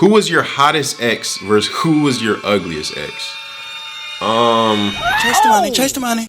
Who was your hottest ex versus who was your ugliest ex? Chase the money.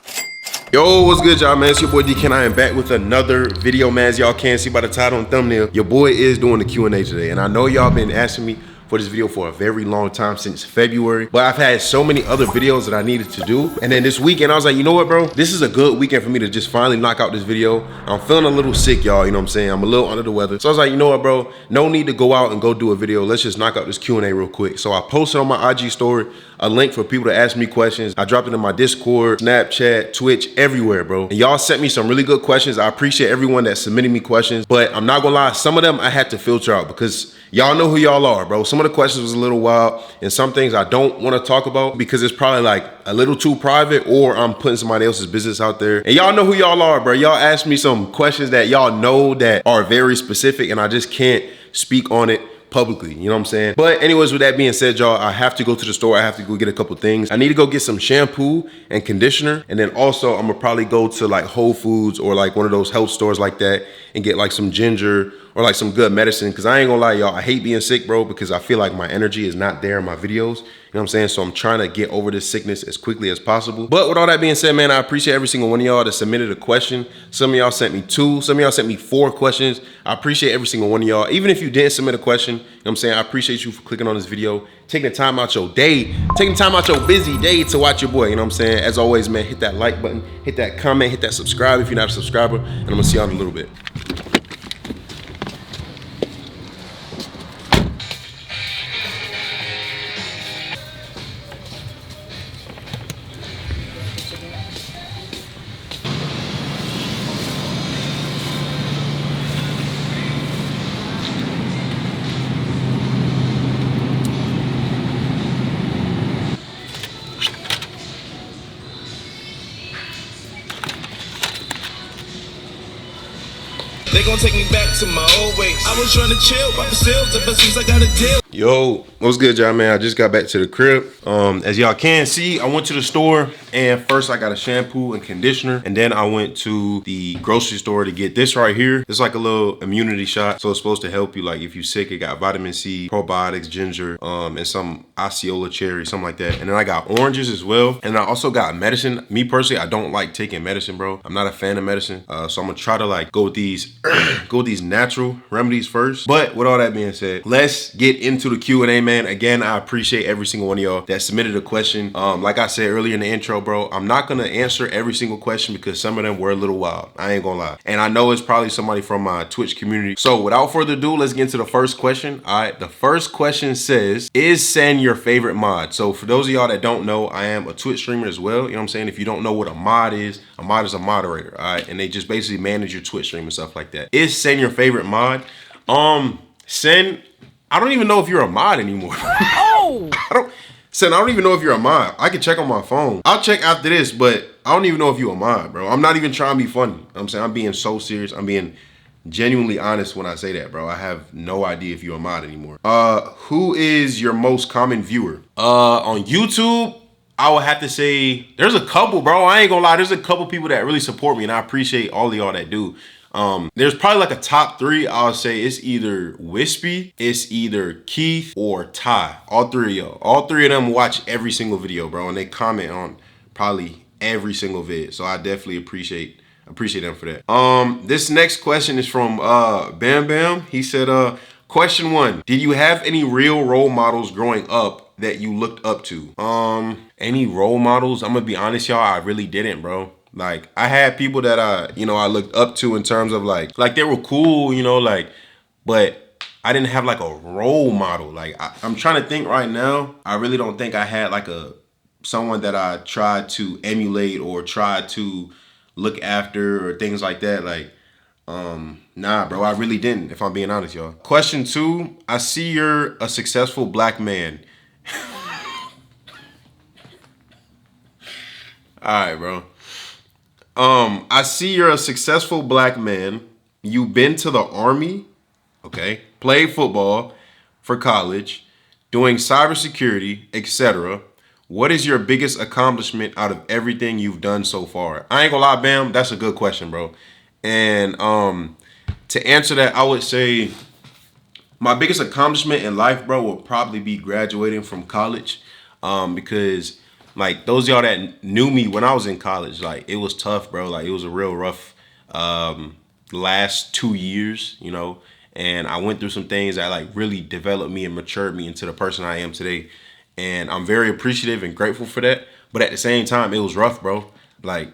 Yo, what's good, y'all, man? It's your boy D-Ken. I am back with another video, man. As y'all can see by the title and thumbnail, your boy is doing the Q&A today. And I know y'all been asking me for this video for a very long time, since February, but I've had so many other videos that I needed to do. And then this weekend, I was like, you know what, bro? This is a good weekend for me to just finally knock out this video. I'm feeling a little sick, y'all, you know what I'm saying? I'm a little under the weather. So I was like, you know what, bro? No need to go out and go do a video. Let's just knock out this Q&A real quick. So I posted on my IG story a link for people to ask me questions. I dropped it in my Discord, Snapchat, Twitch, everywhere, bro. And y'all sent me some really good questions. I appreciate everyone that submitted me questions, but I'm not gonna lie, some of them I had to filter out because y'all know who y'all are, bro. Some of the questions was a little wild, and some things I don't want to talk about because it's probably like a little too private, or I'm putting somebody else's business out there. And y'all know who y'all are, bro. Y'all asked me some questions that y'all know that are very specific, and I just can't speak on it publicly, you know what I'm saying? But anyways, with that being said, y'all, I have to go to the store. I have to go get a couple things. I need to go get some shampoo and conditioner. And then also I'm gonna probably go to like Whole Foods or like one of those health stores like that and get like some ginger or like some good medicine. Cause I ain't gonna lie, y'all, I hate being sick, bro, because I feel like my energy is not there in my videos. You know what I'm saying? So I'm trying to get over this sickness as quickly as possible. But with all that being said, man, I appreciate every single one of y'all that submitted a question. Some of y'all sent me 2, some of y'all sent me 4 questions. I appreciate every single one of y'all. Even if you didn't submit a question, you know what I'm saying? I appreciate you for clicking on this video, taking the time out your day, taking time out your busy day to watch your boy, you know what I'm saying? As always, man, hit that like button, hit that comment, hit that subscribe if you're not a subscriber, and I'm gonna see y'all in a little bit. They gon' take me back to my old ways. I was trying to chill, but the sales ever since I got a deal. Yo, what's good, y'all, man? I just got back to the crib. As y'all can see, I went to the store and first I got a shampoo and conditioner, and then I went to the grocery store to get this right here. It's like a little immunity shot, so it's supposed to help you, like if you're sick. It got vitamin C, probiotics, ginger, and some Osceola cherry, something like that. And then I got oranges as well, and I also got medicine. Me personally, I don't like taking medicine, bro. I'm not a fan of medicine, so I'm gonna try to like go with these natural remedies first. But with all that being said, let's get into the Q&A, man. Again, I appreciate every single one of y'all that submitted a question. Like I said earlier in the intro, bro, I'm not gonna answer every single question because some of them were a little wild. I ain't gonna lie. And I know it's probably somebody from my Twitch community. So without further ado, let's get into the first question. All right, the first question says, is Sen your favorite mod? So for those of y'all that don't know, I am a Twitch streamer as well. You know what I'm saying? If you don't know what a mod is a moderator, all right? And they just basically manage your Twitch stream and stuff like that. Is Sen your favorite mod? Sen, I don't even know if you're a mod anymore. Oh! Sen, I don't even know if you're a mod. I can check on my phone. I'll check after this, but I don't even know if you're a mod, bro. I'm not even trying to be funny. You know what I'm saying? I'm being so serious. I'm being genuinely honest when I say that, bro. I have no idea if you're a mod anymore. Who is your most common viewer? On YouTube, I would have to say there's a couple, bro. I ain't gonna lie. There's a couple people that really support me, and I appreciate all of y'all that do. There's probably like a top 3. I'll say it's either Wispy, it's either Keith, or Ty. All 3 of y'all. All 3 of them watch every single video, bro, and they comment on probably every single vid. So I definitely appreciate them for that. This next question is from Bam Bam. He said, question 1, did you have any real role models growing up that you looked up to? Any role models? I'm gonna be honest, y'all, I really didn't, bro. Like, I had people that I looked up to in terms of like they were cool, you know, like, but I didn't have like a role model. Like, I'm trying to think right now. I really don't think I had like someone that I tried to emulate or tried to look after or things like that. Like, nah, bro, I really didn't, if I'm being honest, y'all. Question 2, I see you're a successful black man. All right, bro. I see you're a successful black man. You've been to the army, okay? Played football for college, doing cybersecurity, etc. What is your biggest accomplishment out of everything you've done so far? I ain't gonna lie, Bam, that's a good question, bro. And to answer that, I would say My biggest accomplishment in life, bro, will probably be graduating from college. Because like those of y'all that knew me when I was in college, like it was tough, bro. Like it was a real rough last 2 years, you know. And I went through some things that like really developed me and matured me into the person I am today. And I'm very appreciative and grateful for that. But at the same time, it was rough, bro. Like,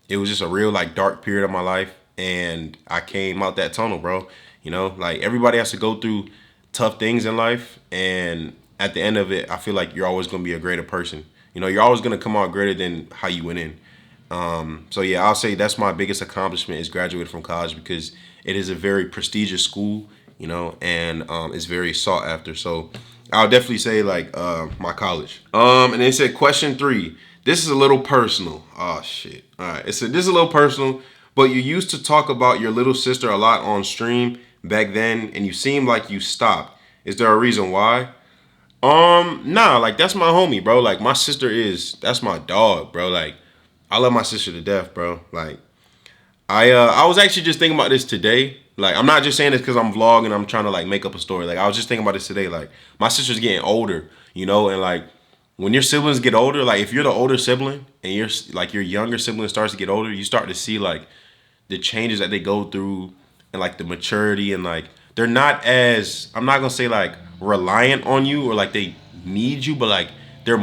it was just a real like dark period of my life, and I came out that tunnel, bro. You know, like everybody has to go through tough things in life, and at the end of it, I feel like you're always gonna be a greater person. You know, you're always gonna come out greater than how you went in. So yeah, I'll say that's my biggest accomplishment is graduating from college because it is a very prestigious school, you know, and it's very sought after. So I'll definitely say like my college. And they said question 3. This is a little personal. Oh shit. All right. It said this is a little personal, but you used to talk about your little sister a lot on stream back then, and you seem like you stopped. Is there a reason why? Nah, like that's my homie, bro. Like my sister that's my dog, bro. Like I love my sister to death, bro. Like I was actually just thinking about this today. Like I'm not just saying this because I'm vlogging. I'm trying to like make up a story. Like I was just thinking about this today. Like my sister's getting older, you know, and like when your siblings get older, like if you're the older sibling and your younger sibling starts to get older, you start to see like the changes that they go through and like the maturity and like they're not as I'm not gonna say like reliant on you or like they need you, but like they're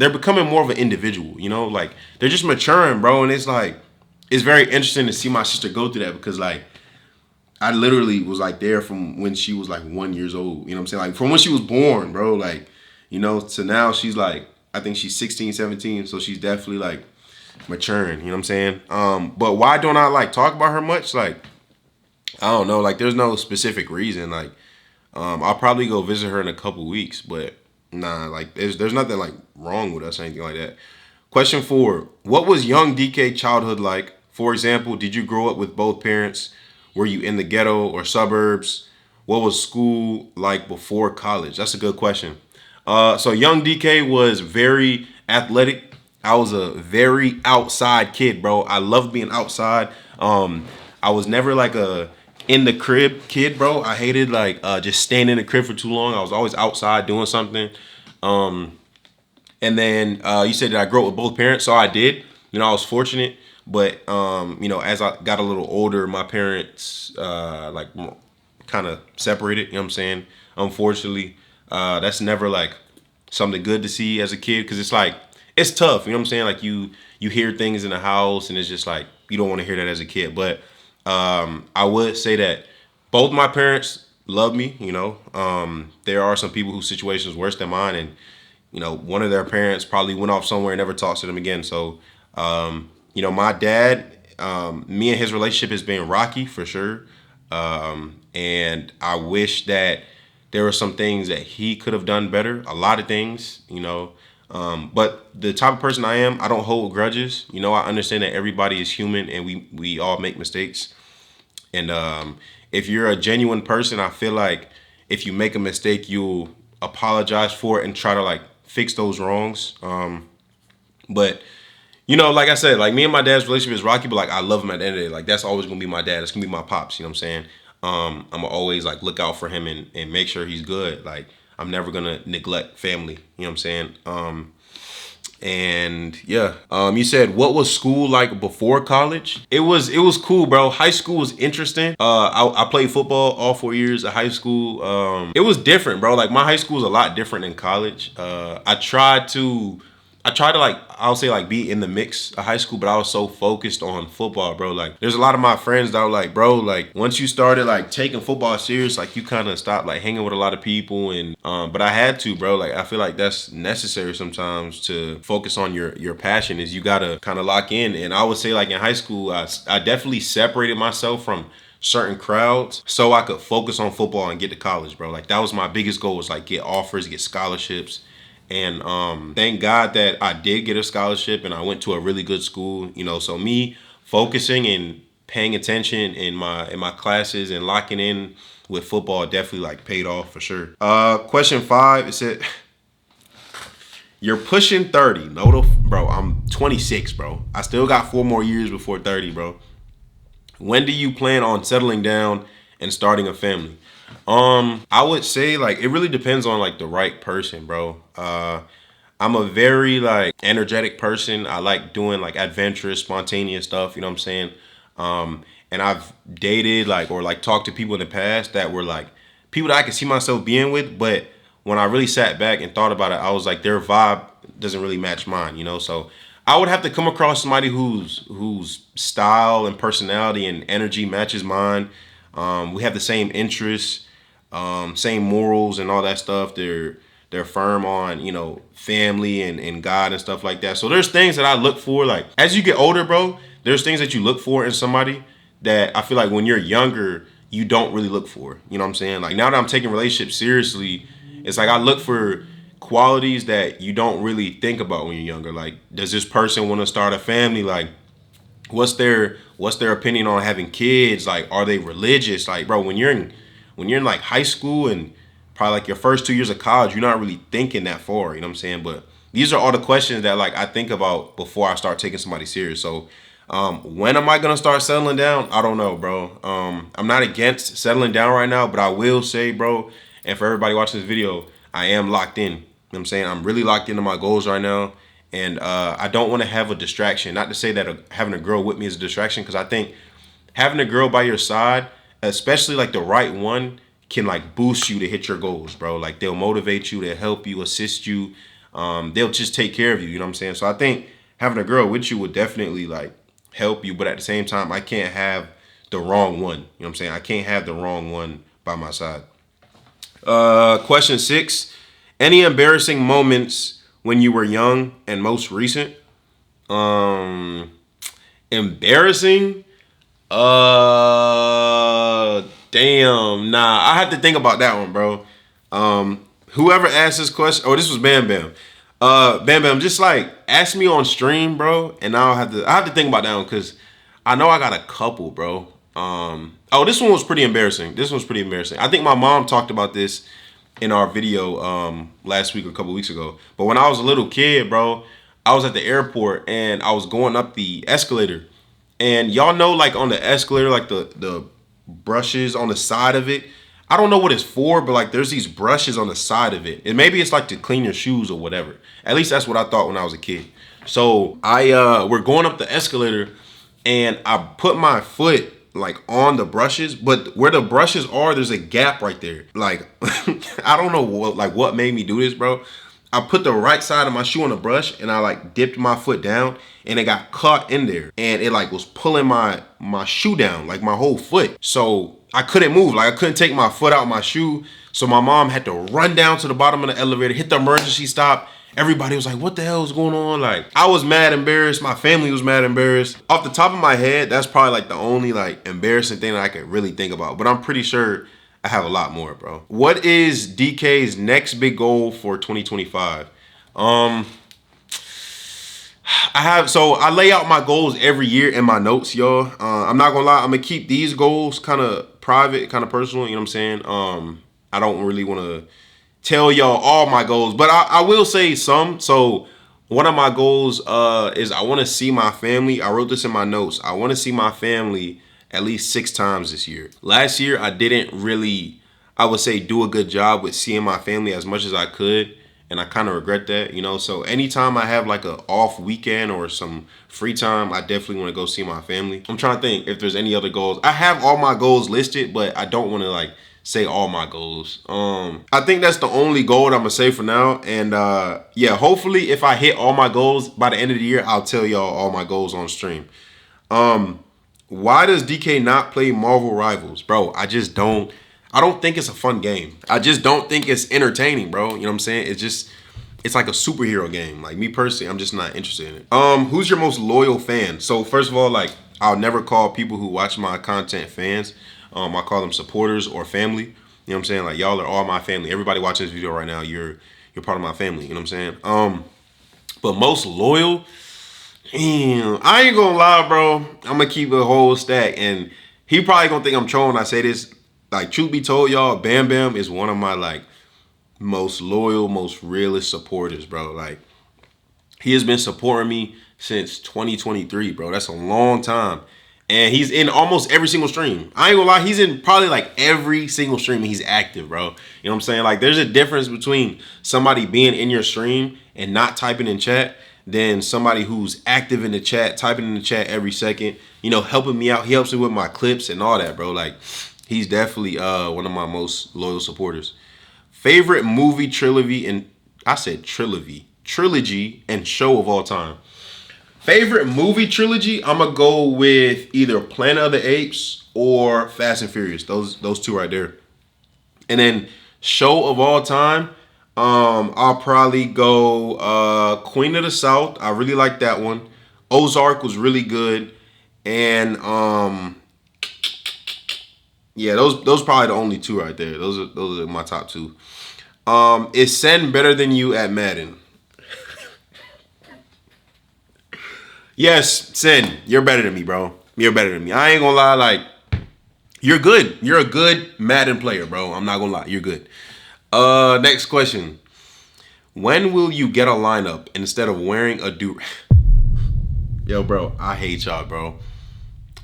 becoming more of an individual, you know, like they're just maturing, bro. And it's like it's very interesting to see my sister go through that because like I literally was like there from when she was like 1 year old, you know what I'm saying? Like from when she was born, bro, like, you know, to now she's like, I think she's 16, 17. So she's definitely like maturing, you know what I'm saying? But why don't I like talk about her much? Like, I don't know. Like there's no specific reason. Like, I'll probably go visit her in a couple weeks, but nah, like there's nothing like wrong with us or anything like that. Question 4, what was young DK childhood like? For example, did you grow up with both parents? Were you in the ghetto or suburbs? What was school like before college? That's a good question. So young DK was very athletic. I was a very outside kid, bro. I loved being outside. I was never like a in the crib kid, bro. I hated like just staying in the crib for too long. I was always outside doing something. And then you said that I grew up with both parents, so I did. You know, I was fortunate. But you know, as I got a little older, my parents like kind of separated. You know what I'm saying? Unfortunately, that's never like something good to see as a kid because it's like it's tough. You know what I'm saying? Like you hear things in the house, and it's just like you don't want to hear that as a kid. But I would say that both my parents love me. You know, there are some people whose situation is worse than mine, and you know, one of their parents probably went off somewhere and never talks to them again. So. You know, my dad, me and his relationship has been rocky for sure. And I wish that there were some things that he could have done better. A lot of things, you know. But the type of person I am, I don't hold grudges. You know, I understand that everybody is human and we all make mistakes. And if you're a genuine person, I feel like if you make a mistake, you'll apologize for it and try to like fix those wrongs. But you know, like I said, like me and my dad's relationship is rocky, but like I love him at the end of the day. Like that's always gonna be my dad. It's gonna be my pops. You know what I'm saying? I'm gonna always like look out for him and make sure he's good. Like I'm never gonna neglect family. You know what I'm saying? And yeah, you said what was school like before college? It was cool, bro. High school was interesting. I played football all 4 years of high school. It was different, bro. Like my high school was a lot different than college. I tried to like, I'll say like be in the mix of high school, but I was so focused on football, bro. Like there's a lot of my friends that were like, bro, like once you started like taking football serious, like you kind of stopped like hanging with a lot of people. And, but I had to, bro. Like I feel like that's necessary sometimes to focus on your passion is you got to kind of lock in. And I would say like in high school, I definitely separated myself from certain crowds so I could focus on football and get to college, bro. Like that was my biggest goal was like get offers, get scholarships. And thank God that I did get a scholarship and I went to a really good school, you know. So me focusing and paying attention in my classes and locking in with football definitely like paid off for sure. Question 5, it said, you're pushing 30. Bro, I'm 26, bro. I still got 4 more years before 30, bro. When do you plan on settling down and starting a family? I would say like it really depends on like the right person, bro. I'm a very like energetic person. I like doing like adventurous, spontaneous stuff. You know what I'm saying? And I've dated like or like talked to people in the past that were like people that I could see myself being with, but when I really sat back and thought about it, I was like their vibe doesn't really match mine. You know, so I would have to come across somebody whose style and personality and energy matches mine. We have the same interests, same morals and all that stuff. They're firm on, you know, family and God and stuff like that. So there's things that I look for. Like as you get older, bro, there's things that you look for in somebody that I feel like when you're younger, you don't really look for. You know what I'm saying? Like now that I'm taking relationships seriously, it's like I look for qualities that you don't really think about when you're younger. Like, does this person want to start a family? Like, what's their opinion on having kids? Like, are they religious? Like, bro, when you're in like high school and probably like your first 2 years of college, you're not really thinking that far. You know what I'm saying? But these are all the questions that like I think about before I start taking somebody serious. So when am I gonna start settling down? I don't know, bro. I'm not against settling down right now, but I will say, bro, and for everybody watching this video, I am locked in. You know what I'm saying? I'm really locked into my goals right now. And I don't want to have a distraction. Not to say that having a girl with me is a distraction, because I think having a girl by your side, especially like the right one, can like boost you to hit your goals, bro. Like they'll motivate you, they'll help you, assist you. They'll just take care of you. You know what I'm saying? So I think having a girl with you would definitely like help you. But at the same time, I can't have the wrong one. You know what I'm saying? I can't have the wrong one by my side. Question 6. Any embarrassing moments when you were young and most recent? Embarrassing? Damn. Nah, I had to think about that one, bro. Whoever asked this question, oh, this was Bam Bam. Bam Bam, just like ask me on stream, bro, and I have to think about that one because I know I got a couple, bro. Oh, this one was pretty embarrassing. I think my mom talked about this in our video last week or a couple weeks ago. But when I was a little kid, bro, I was at the airport and I was going up the escalator. And y'all know like on the escalator, like the brushes on the side of it. I don't know what it's for, but like there's these brushes on the side of it. And maybe it's like to clean your shoes or whatever. At least that's what I thought when I was a kid. So we're going up the escalator and I put my foot like on the brushes, but where the brushes are, there's a gap right there. Like I don't know what made me do this, bro. I put the right side of my shoe on the brush and I like dipped my foot down and it got caught in there and it like was pulling my shoe down, like my whole foot. So I couldn't move, like I couldn't take my foot out of my shoe. So my mom had to run down to the bottom of the elevator, hit the emergency stop. Everybody was like, what the hell is going on? Like I was mad embarrassed. My family was mad embarrassed. Off the top of my head, that's probably like the only like embarrassing thing that I could really think about. But I'm pretty sure I have a lot more, bro. What is DK's next big goal for 2025? I lay out my goals every year in my notes, y'all. I'm not gonna lie, I'm gonna keep these goals kind of private, kind of personal, you know what I'm saying? I don't really want to tell y'all all my goals, but I will say some. So one of my goals is I want to see my family. I wrote this in my notes. I want to see my family at least 6 times this year. Last year, I didn't really, I would say, do a good job with seeing my family as much as I could. And I kind of regret that, you know. So anytime I have like a off weekend or some free time, I definitely want to go see my family. I'm trying to think if there's any other goals. I have all my goals listed, but I don't want to like say all my goals. I think that's the only goal that I'm gonna say for now. And yeah, hopefully if I hit all my goals by the end of the year, I'll tell y'all all my goals on stream. Why does DK not play Marvel Rivals? Bro, I don't think it's a fun game. I just don't think it's entertaining, bro. You know what I'm saying? It's like a superhero game. Like me personally, I'm just not interested in it. Who's your most loyal fan? So first of all, like I'll never call people who watch my content fans. I call them supporters or family. You know what I'm saying? Like y'all are all my family. Everybody watching this video right now, you're part of my family. You know what I'm saying? But most loyal, damn, I ain't gonna lie, bro. I'm gonna keep a whole stack, and he probably gonna think I'm trolling when I say this. Like, truth be told, y'all, Bam Bam is one of my like most loyal, most realist supporters, bro. Like, he has been supporting me since 2023, bro. That's a long time. And he's in almost every single stream. I ain't gonna lie, he's in probably like every single stream he's active, bro. You know what I'm saying? Like, there's a difference between somebody being in your stream and not typing in chat than somebody who's active in the chat, typing in the chat every second, you know, helping me out. He helps me with my clips and all that, bro. Like, he's definitely one of my most loyal supporters. Favorite movie trilogy and I said trilogy and show of all time. Favorite movie trilogy, I'm gonna go with either Planet of the Apes or Fast and Furious. Those two right there. And then show of all time, I'll probably go Queen of the South. I really like that one. Ozark was really good. And yeah, those probably the only two right there. Those are my top two. Is Sen better than you at Madden? Yes, Sen, you're better than me, bro. You're better than me. I ain't gonna lie, like, you're good. You're a good Madden player, bro. I'm not gonna lie. You're good. Next question. When will you get a lineup instead of wearing a do? Yo, bro, I hate y'all, bro.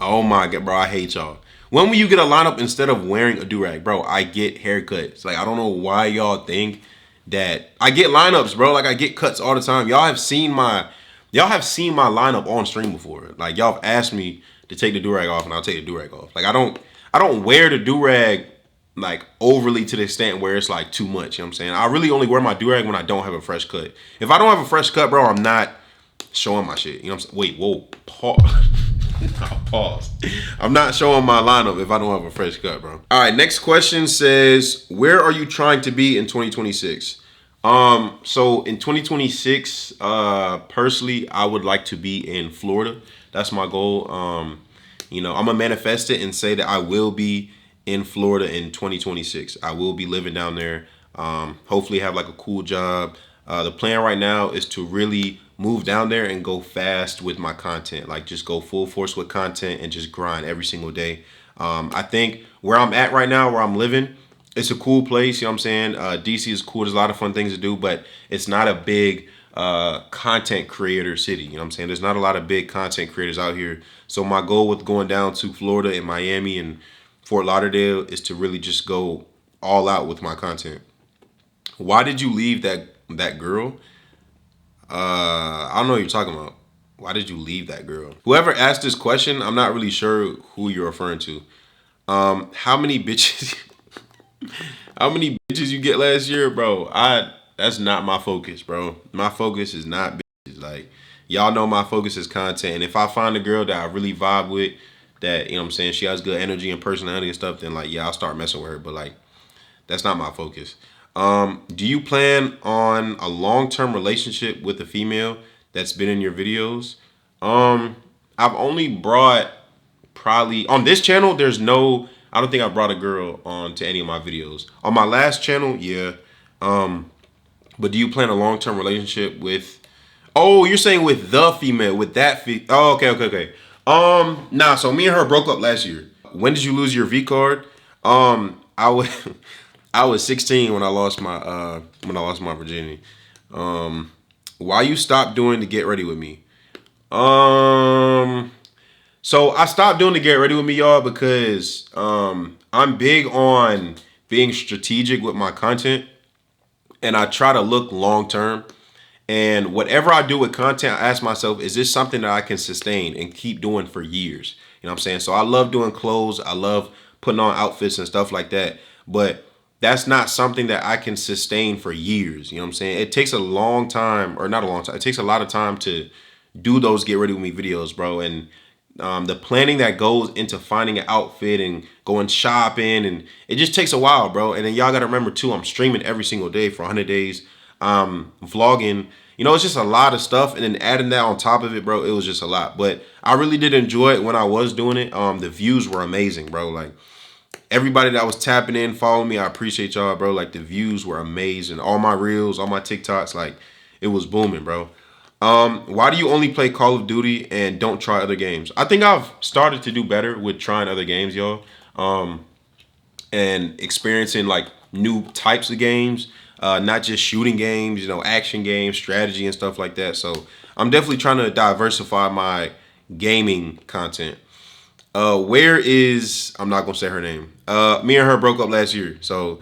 Oh my god, bro, I hate y'all. When will you get a lineup instead of wearing a do-rag? Bro, I get haircuts. Like, I don't know why y'all think that I get lineups, bro. Like, I get cuts all the time. Y'all have seen my lineup on stream before. Like, y'all have asked me to take the do-rag off, and I'll take the do-rag off. Like, I don't wear the do-rag like overly to the extent where it's like too much. You know what I'm saying? I really only wear my do-rag when I don't have a fresh cut. If I don't have a fresh cut, bro, I'm not showing my shit. You know what I'm saying? Wait, whoa, pause. Pause. I'm not showing my lineup if I don't have a fresh cut, bro. All right, next question says, where are you trying to be in 2026? So in 2026, personally, I would like to be in Florida. That's my goal. You know, I'm gonna manifest it and say that I will be in Florida in 2026. I will be living down there. Hopefully have like a cool job. The plan right now is to really move down there and go fast with my content. Like, just go full force with content and just grind every single day. I think where I'm at right now, where I'm living, it's a cool place. You know what I'm saying? DC is cool. There's a lot of fun things to do, but it's not a big content creator city. You know what I'm saying? There's not a lot of big content creators out here. So my goal with going down to Florida and Miami and Fort Lauderdale is to really just go all out with my content. Why did you leave that girl? I don't know what you're talking about. Why did you leave that girl? Whoever asked this question, I'm not really sure who you're referring to. How many bitches how many bitches you get last year, bro? That's not my focus, bro. My focus is not bitches. Like, y'all know my focus is content. And if I find a girl that I really vibe with, that, you know what I'm saying, she has good energy and personality and stuff, then like, yeah, I'll start messing with her. But like, that's not my focus. Do you plan on a long-term relationship with a female that's been in your videos? I've only brought probably on this channel. I don't think I brought a girl on to any of my videos. On my last channel, yeah. But do you plan a long-term relationship with? Oh, you're saying with the female, with that Oh, okay. Nah. So me and her broke up last year. When did you lose your V card? I would. I was 16 when I lost my virginity. Why you stopped doing the Get Ready With Me? So I stopped doing the Get Ready With Me, y'all, because I'm big on being strategic with my content, and I try to look long term. And whatever I do with content, I ask myself, is this something that I can sustain and keep doing for years? You know what I'm saying? So I love doing clothes. I love putting on outfits and stuff like that. But that's not something that I can sustain for years. You know what I'm saying? It takes a long time, or not a long time. It takes a lot of time to do those Get Ready With Me videos, bro. And the planning that goes into finding an outfit and going shopping, and it just takes a while, bro. And then y'all got to remember too, I'm streaming every single day for 100 days. Vlogging, you know, it's just a lot of stuff. And then adding that on top of it, bro, it was just a lot. But I really did enjoy it when I was doing it. The views were amazing, bro. Like, everybody that was tapping in, following me, I appreciate y'all, bro. Like, the views were amazing. All my reels, all my TikToks, like, it was booming, bro. Why do you only play Call of Duty and don't try other games? I think I've started to do better with trying other games, y'all. And experiencing like new types of games, not just shooting games, you know, action games, strategy and stuff like that. So I'm definitely trying to diversify my gaming content. Where is, I'm not gonna say her name. Me and her broke up last year, so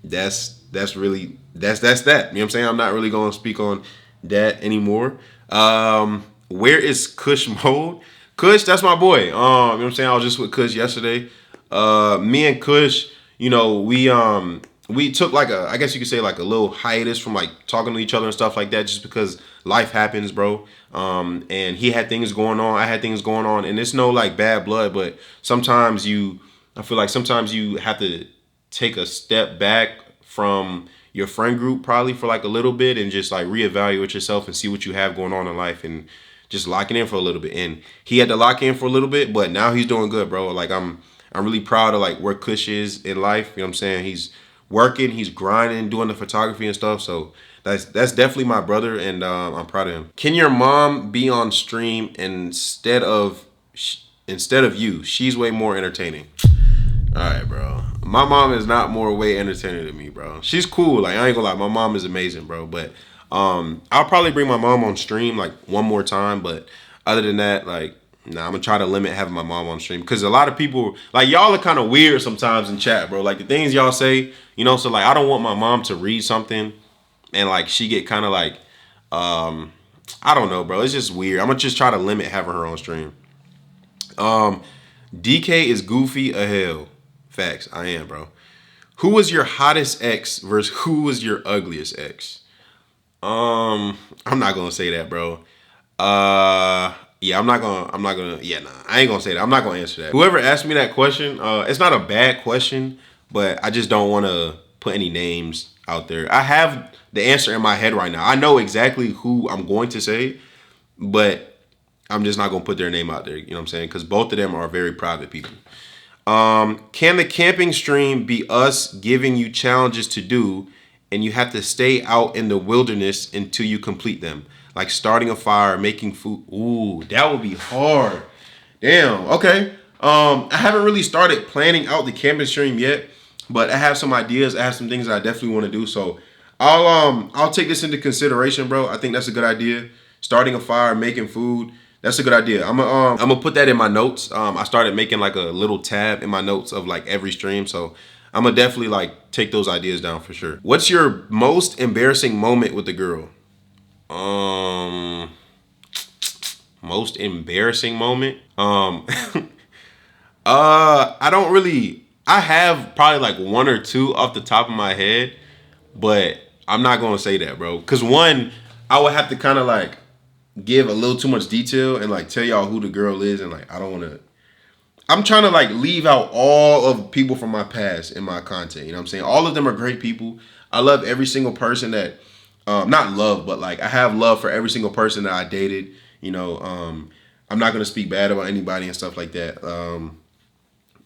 that's really that's that. You know what I'm saying? I'm not really gonna speak on that anymore. Where is Kush Mode? Kush, that's my boy. You know what I'm saying? I was just with Kush yesterday. Me and Kush, we took like a, I guess you could say like a little hiatus from like talking to each other and stuff like that, just because life happens, bro. And he had things going on, I had things going on, and it's no like bad blood, but I feel like sometimes you have to take a step back from your friend group probably for like a little bit and just like reevaluate yourself and see what you have going on in life and just locking in for a little bit. And he had to lock in for a little bit, but now he's doing good, bro. Like I'm really proud of like where Kush is in life. You know what I'm saying? He's working, he's grinding, doing the photography and stuff. So that's definitely my brother, and I'm proud of him. Can your mom be on stream instead of you? She's way more entertaining. All right, bro. My mom is not more way entertaining than me, bro. She's cool. Like, I ain't gonna lie, my mom is amazing, bro. But I'll probably bring my mom on stream like one more time. But other than that, like, nah, I'm gonna try to limit having my mom on stream, because a lot of people, like, y'all are kind of weird sometimes in chat, bro. Like the things y'all say, you know. So like, I don't want my mom to read something and like she get kind of like, I don't know, bro. It's just weird. I'm gonna just try to limit having her on stream. DK is goofy as hell. Facts. I am, bro. Who was your hottest ex versus who was your ugliest ex? I'm not gonna say that, bro. Yeah, yeah, nah, I ain't gonna say that. I'm not gonna answer that. Whoever asked me that question, it's not a bad question, but I just don't want to put any names out there. I have the answer in my head right now. I know exactly who I'm going to say, but I'm just not gonna put their name out there. You know what I'm saying? Because both of them are very private people. Can the camping stream be us giving you challenges to do, and you have to stay out in the wilderness until you complete them? Like starting a fire, making food. Ooh, that would be hard. Damn. Okay. I haven't really started planning out the camping stream yet, but I have some ideas. I have some things that I definitely want to do. So I'll take this into consideration, bro. I think that's a good idea. Starting a fire, making food. That's a good idea. I'm gonna put that in my notes. I started making like a little tab in my notes of like every stream. So I'm gonna definitely like take those ideas down for sure. What's your most embarrassing moment with the girl? Most embarrassing moment. I don't really. I have probably like one or two off the top of my head, but I'm not gonna say that, bro. Cause one, I would have to kind of like give a little too much detail and like tell y'all who the girl is, and like I don't want to. I'm trying to like leave out all of people from my past in my content. You know what I'm saying? All of them are great people. I love every single person that, not love, but like I have love for every single person that I dated. You know, I'm not gonna speak bad about anybody and stuff like that.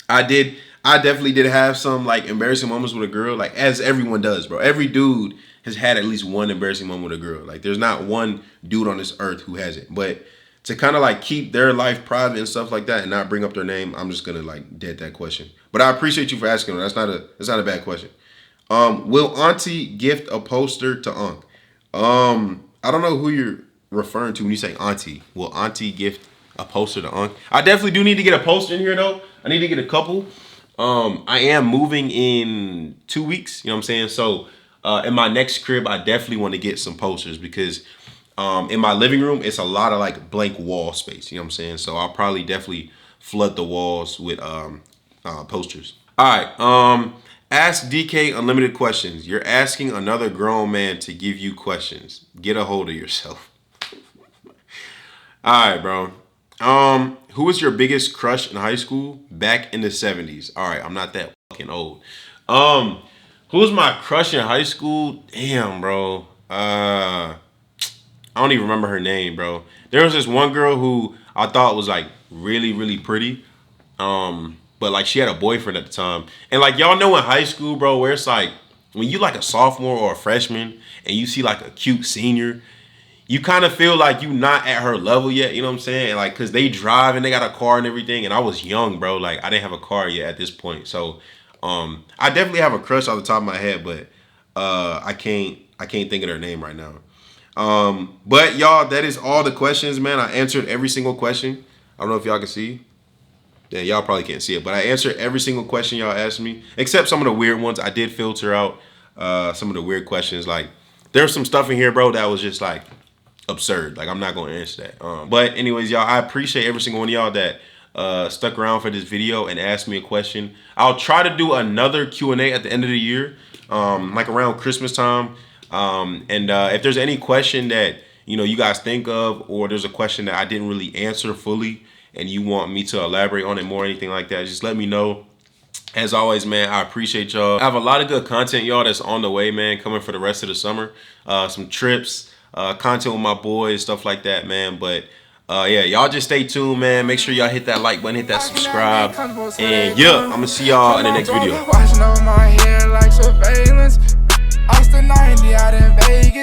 I definitely did have some like embarrassing moments with a girl, like as everyone does, bro. Every dude has had at least one embarrassing moment with a girl. Like there's not one dude on this earth who hasn't. But to kind of like keep their life private and stuff like that and not bring up their name, I'm just gonna like dead that question. But I appreciate you for asking. That's not a bad question. Will Auntie gift a poster to Unc? I don't know who you're referring to when you say Auntie. Will Auntie gift a poster to Unc? I definitely do need to get a poster in here though. I need to get a couple. I am moving in 2 weeks. You know what I'm saying? So in my next crib, I definitely want to get some posters, because in my living room, it's a lot of like blank wall space. You know what I'm saying? So I'll probably definitely flood the walls with posters. All right. Ask DK unlimited questions. You're asking another grown man to give you questions. Get a hold of yourself. All right, bro. Who was your biggest crush in high school back in the 70s? All right, I'm not that fucking old. Who was my crush in high school? Damn, bro. I don't even remember her name, bro. There was this one girl who I thought was like really, really pretty. But like she had a boyfriend at the time. And like y'all know in high school, bro, where it's like when you like a sophomore or a freshman and you see like a cute senior, you kind of feel like you not at her level yet, you know what I'm saying? Like, cause they drive and they got a car and everything, and I was young, bro. Like I didn't have a car yet at this point. So I definitely have a crush off the top of my head, but I can't think of their name right now. But y'all, that is all the questions, man. I answered every single question. I don't know if y'all can see. Yeah, y'all probably can't see it, but I answered every single question y'all asked me, except some of the weird ones. I did filter out some of the weird questions. Like, there's some stuff in here, bro, that was just like absurd. Like, I'm not gonna answer that. But anyways, y'all, I appreciate every single one of y'all that stuck around for this video and asked me a question. I'll try to do another Q&A at the end of the year, like around Christmas time. If there's any question that you guys think of, or there's a question that I didn't really answer fully and you want me to elaborate on it more, anything like that, just let me know. As always, man, I appreciate y'all. I have a lot of good content, y'all, that's on the way, man, coming for the rest of the summer. Some trips, content with my boys, stuff like that, man. But yeah, y'all just stay tuned, man. Make sure y'all hit that like button, hit that subscribe. And yeah, I'm gonna see y'all in the next video. Watching over my hair like surveillance. Austin 90 out in Vegas.